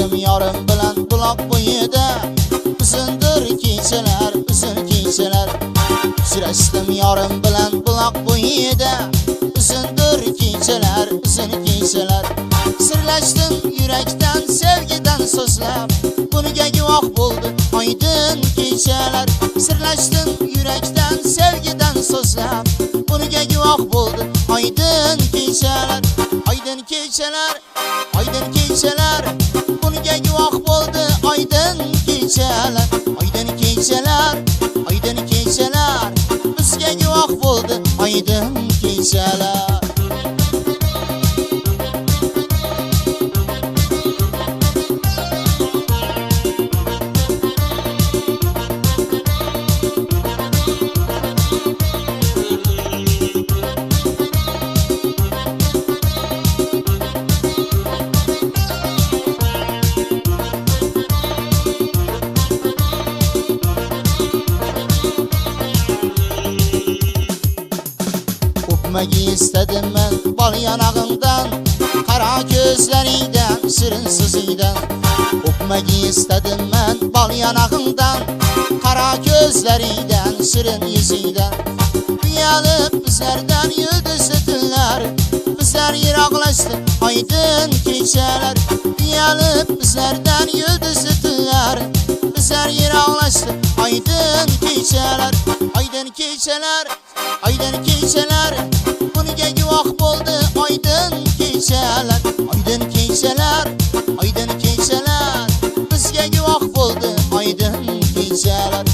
Sirlashdim yorim bilan buloq bo'yida, uzindir kechalar, uzun kechalar. Sirlashdim yorim bilan buloq bo'yida, uzindir kechalar, uzun kechalar. Sirlashdim yurakdan, sevgidan so'zlab, buniga guvoh bo'ldi oydin kechalar. Sirlashdim yurakdan, sevgidan so'zlab, buniga guvoh bo'ldi oydin kechalar. Oydin kechalar, oydin kechalar, buniga guvoh bo'ldi oydin kechalar. Oydin kechalar, oydin kechalar, bizga guvoh bo'ldi oydin kechalar. O'pmagi istadim men bol yanog'ingdan, qara ko'zlaringdan, shirin so'zingdan. O'pmagi istadim men bol yanog'ingdan, qara ko'zlaringdan, shirin yuzingdan. Uyalib bizlardan yulduzli tunlar, bizlar yiroqlashdi oydin kechalar. Uyalib bizlardan yulduzli tunlar, bizlar yiroqlashdi oydin kechalar. Oydin kechalar, oydin kechalar, buniga guvoh bo'ldi oydin kechalar. Oydin kechalar, oydin kechalar, bizga guvoh bo'ldi oydin kechalar.